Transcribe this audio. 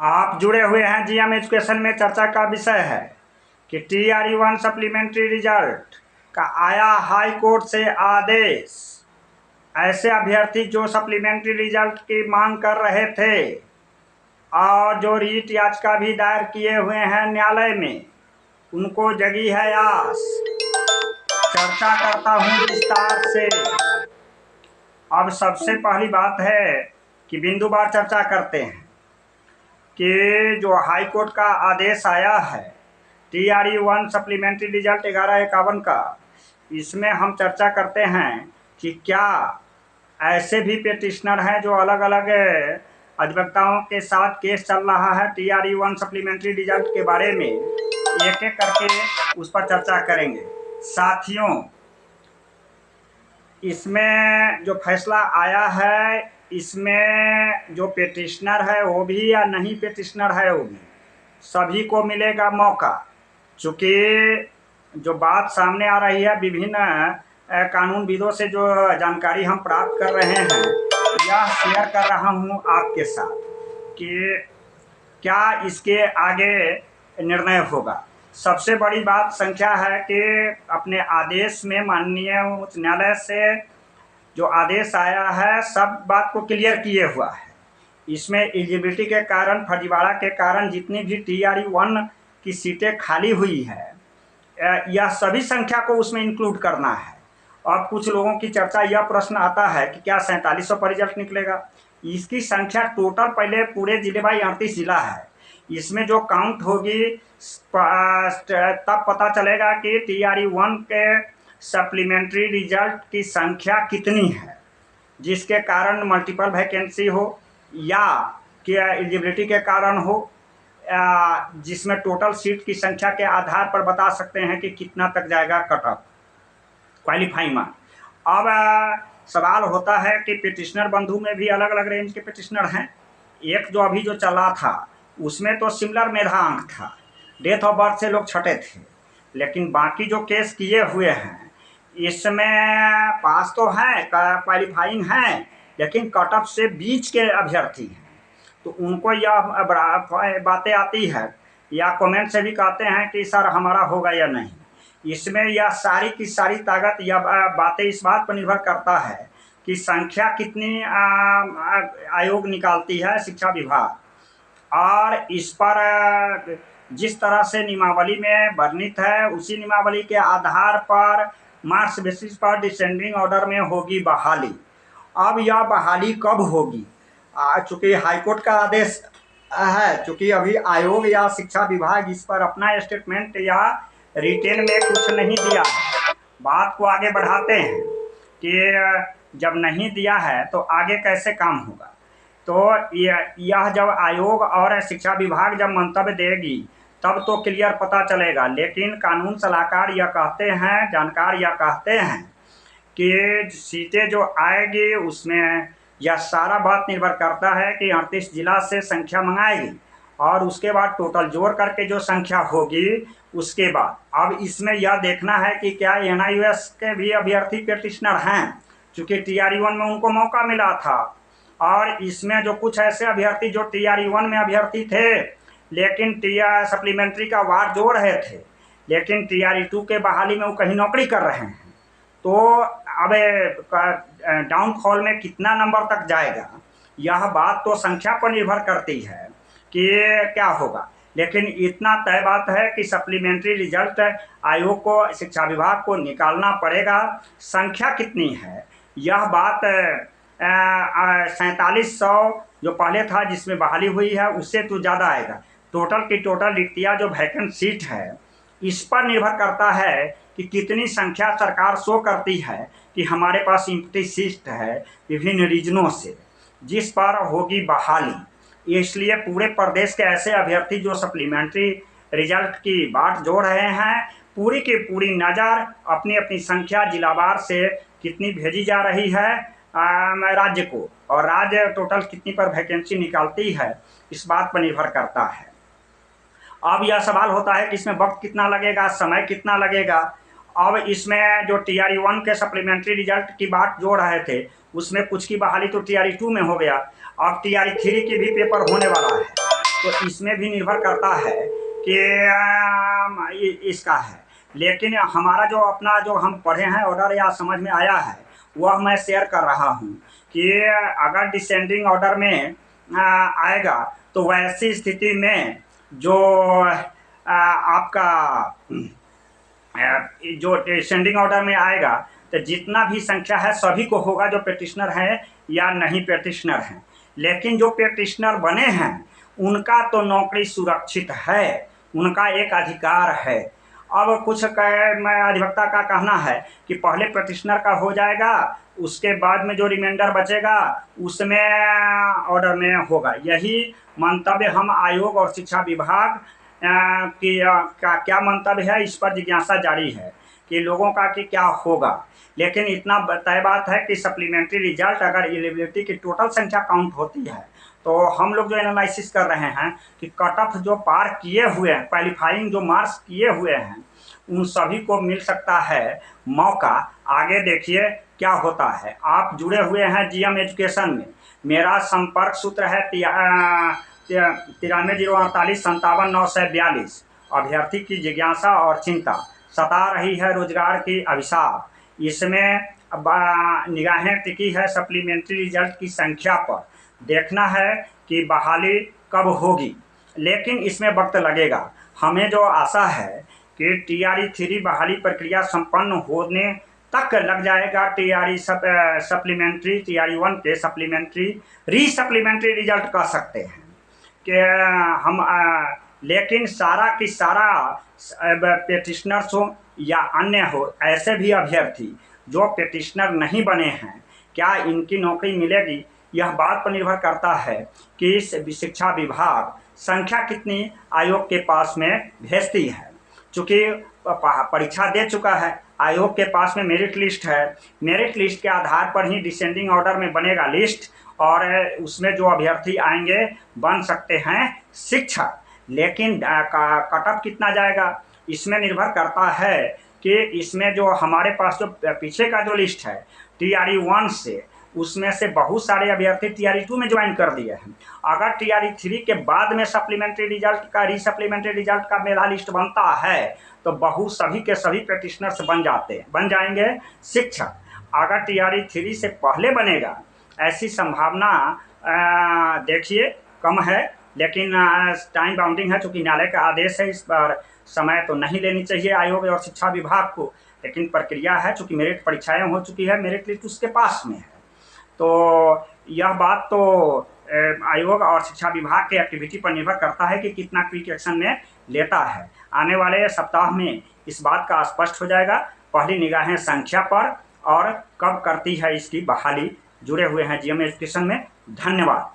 आप जुड़े हुए हैं जीएम एजुकेशन में। चर्चा का विषय है कि TRE-1 सप्लीमेंट्री रिजल्ट का आया हाई कोर्ट से आदेश। ऐसे अभ्यर्थी जो सप्लीमेंट्री रिजल्ट की मांग कर रहे थे और जो रीट याचिका भी दायर किए हुए हैं न्यायालय में, उनको जगी है आस। चर्चा करता हूं विस्तार से। अब सबसे पहली बात है कि बिंदुवार चर्चा करते हैं कि जो हाई कोर्ट का आदेश आया है TRE-1 सप्लीमेंट्री रिजल्ट 1151 का, इसमें हम चर्चा करते हैं कि क्या ऐसे भी पेटिशनर हैं जो अलग अलग अधिवक्ताओं के साथ केस चल रहा है TRE-1 सप्लीमेंट्री रिजल्ट के बारे में। एक एक करके उस पर चर्चा करेंगे। साथियों, इसमें जो फैसला आया है, इसमें जो पेटिशनर है वो भी या नहीं पेटिशनर है वो भी, सभी को मिलेगा मौका। चूँकि जो बात सामने आ रही है, विभिन्न कानूनविदों से जो जानकारी हम प्राप्त कर रहे हैं, यह शेयर कर रहा हूं आपके साथ कि क्या इसके आगे निर्णय होगा। सबसे बड़ी बात संख्या है कि अपने आदेश में माननीय उच्च न्यायालय से जो आदेश आया है, सब बात को क्लियर किए हुआ है। इसमें एलिजिबिलिटी के कारण, फर्जीवाड़ा के कारण जितनी भी TRE-1 की सीटें खाली हुई है, यह सभी संख्या को उसमें इंक्लूड करना है। अब कुछ लोगों की चर्चा, यह प्रश्न आता है कि क्या 4700 पर रिजल्ट निकलेगा। इसकी संख्या टोटल पहले पूरे जिले भाई 38 जिला है, इसमें जो काउंट होगी तब पता चलेगा कि TRE-1 के सप्लीमेंट्री रिजल्ट की संख्या कितनी है, जिसके कारण मल्टीपल वैकेंसी हो या कि एलिजिबिलिटी के कारण हो, जिसमें टोटल सीट की संख्या के आधार पर बता सकते हैं कि कितना तक जाएगा कट ऑफ क्वालिफाइंग मार्क। अब सवाल होता है कि पिटिशनर बंधु में भी अलग अलग रेंज के पिटिशनर हैं। एक जो अभी जो चला था उसमें तो सिमिलर मेधा अंक था, डेट ऑफ बर्थ से लोग छटे थे, लेकिन बाकी जो केस किए हुए हैं इसमें पास तो हैं, क्वालिफाइंग हैं, लेकिन कट ऑफ से बीच के अभ्यर्थी हैं। तो उनको यह बातें आती है या कमेंट से भी कहते हैं कि सर हमारा होगा या नहीं। इसमें यह सारी की सारी ताकत या बातें इस बात पर निर्भर करता है कि संख्या कितनी आयोग निकालती है शिक्षा विभाग, और इस पर जिस तरह से नियमावली में वर्णित है उसी नियमावली के आधार पर मार्क्स बेसिस पर डिसेंडिंग ऑर्डर में होगी बहाली। अब यह बहाली कब होगी, चूँकि हाईकोर्ट का आदेश है, चूँकि अभी आयोग या शिक्षा विभाग इस पर अपना स्टेटमेंट या रिटेन में कुछ नहीं दिया है। बात को आगे बढ़ाते हैं कि जब नहीं दिया है तो आगे कैसे काम होगा। तो यह जब आयोग और शिक्षा विभाग जब मंतव्य देगी तब तो क्लियर पता चलेगा। लेकिन कानून सलाहकार यह कहते हैं, जानकार यह कहते हैं कि सीटें जो आएगी उसमें यह सारा बात निर्भर करता है कि 38 जिला से संख्या मंगाएगी और उसके बाद टोटल जोड़ करके जो संख्या होगी उसके बाद। अब इसमें यह देखना है कि क्या NIOS के भी अभ्यर्थी पेटिशनर हैं, चूँकि TRE-1 में उनको मौका मिला था, और इसमें जो कुछ ऐसे अभ्यर्थी जो TRE-1 में अभ्यर्थी थे लेकिन सप्लीमेंट्री का वार जोड़ रहे थे, लेकिन TRE-2 के बहाली में वो कहीं नौकरी कर रहे हैं, तो अब डाउनफॉल में कितना नंबर तक जाएगा, यह बात तो संख्या पर निर्भर करती है कि क्या होगा। लेकिन इतना तय बात है कि सप्लीमेंट्री रिजल्ट आयोग को, शिक्षा विभाग को निकालना पड़ेगा। संख्या कितनी है यह बात 4700 जो पहले था जिसमें बहाली हुई है उससे तो ज़्यादा आएगा। टोटल की टोटल रिक्तियाँ जो वैकेंट सीट है इस पर निर्भर करता है कि कितनी संख्या सरकार शो करती है कि हमारे पास एम्प्टी सीट है विभिन्न रीजनों से, जिस पर होगी बहाली। इसलिए पूरे प्रदेश के ऐसे अभ्यर्थी जो सप्लीमेंट्री रिजल्ट की बाट जोड़ रहे हैं, पूरी की पूरी नज़र अपनी अपनी संख्या जिलावार से कितनी भेजी जा रही है राज्य को, और राज्य टोटल कितनी पर वैकेंसी निकालती है इस बात पर निर्भर करता है। अब यह सवाल होता है कि इसमें वक्त कितना लगेगा, समय कितना लगेगा। अब इसमें जो TRE-1 के सप्लीमेंट्री रिजल्ट की बात जोड़ रहे थे उसमें कुछ की बहाली तो TRE-2 में हो गया, अब TRE-3 की भी पेपर होने वाला है। तो इसमें भी निर्भर करता है कि इसका है। लेकिन हमारा जो अपना जो हम पढ़े हैं ऑर्डर या समझ में आया है वह मैं शेयर कर रहा हूँ कि अगर डिसेंडिंग ऑर्डर में आएगा तो वैसी स्थिति में जो आपका जो डिसेंडिंग ऑर्डर में आएगा तो जितना भी संख्या है सभी को होगा जो पेटिशनर हैं या नहीं पेटिशनर हैं। लेकिन जो पेटिशनर बने हैं उनका तो नौकरी सुरक्षित है, उनका एक अधिकार है। अब कुछ मैं अधिवक्ता का कहना है कि पहले पेटिशनर का हो जाएगा, उसके बाद में जो रिमाइंडर बचेगा उसमें ऑर्डर में होगा। यही मंतव्य हम आयोग और शिक्षा विभाग की का क्या मंतव्य है इस पर जिज्ञासा जारी है कि लोगों का कि क्या होगा। लेकिन इतना तय बात है कि सप्लीमेंट्री रिजल्ट अगर एलिजिबिलिटी की टोटल संख्या काउंट होती है तो हम लोग जो एनालिसिस कर रहे हैं कि कट ऑफ जो पार किए हुए हैं, क्वालिफाइंग जो मार्क्स किए हुए हैं, उन सभी को मिल सकता है मौका। आगे देखिए क्या होता है। आप जुड़े हुए हैं जीएम एजुकेशन में, मेरा संपर्क सूत्र है 9308579942। अभ्यर्थी की जिज्ञासा और चिंता सता रही है रोजगार की अभिशाप। इसमें निगाहें टिकी है सप्लीमेंट्री रिजल्ट की संख्या पर। देखना है कि बहाली कब होगी, लेकिन इसमें वक्त लगेगा। हमें जो आशा है कि TRE 3 बहाली प्रक्रिया संपन्न होने तक लग जाएगा। TRE सप्लीमेंट्री TRE 1 के सप्लीमेंट्री रिजल्ट कह सकते हैं कि हम लेकिन सारा की सारा पेटिशनर्स हो या अन्य हो, ऐसे भी अभ्यर्थी जो पेटिशनर नहीं बने हैं, क्या इनकी नौकरी मिलेगी? यह बात पर निर्भर करता है कि शिक्षा विभाग संख्या कितनी आयोग के पास में भेजती है। चूँकि परीक्षा दे चुका है, आयोग के पास में मेरिट लिस्ट है, मेरिट लिस्ट के आधार पर ही डिसेंडिंग ऑर्डर में बनेगा लिस्ट और उसमें जो अभ्यर्थी आएंगे बन सकते हैं शिक्षक। लेकिन कट ऑफ कितना जाएगा इसमें निर्भर करता है कि इसमें जो हमारे पास जो पीछे का जो लिस्ट है TRE 1 से, उसमें से बहुत सारे अभ्यर्थी TRE 2 में ज्वाइन कर दिए हैं। अगर TRE 3 के बाद में सप्लीमेंट्री रिजल्ट का रीसप्लीमेंट्री रिजल्ट का मेरा लिस्ट बनता है तो बहुत सभी के सभी पेटिशनर्स बन जाएंगे शिक्षक। अगर TRE 3 से पहले बनेगा ऐसी संभावना देखिए कम है, लेकिन टाइम बाउंडिंग है, चूँकि न्यायालय का आदेश है, इस पर समय तो नहीं लेनी चाहिए आयोग और शिक्षा विभाग को। लेकिन प्रक्रिया है, चूँकि मेरिट परीक्षाएं हो चुकी है, मेरिट लिस्ट उसके पास में है। तो यह बात तो आयोग और शिक्षा विभाग के एक्टिविटी पर निर्भर करता है कि कितना क्विक एक्शन में लेता है। आने वाले सप्ताह में इस बात का स्पष्ट हो जाएगा। पहली निगाहें संख्या पर और कब करती है इसकी बहाली। जुड़े हुए हैं जीएम एजुकेशन में। धन्यवाद।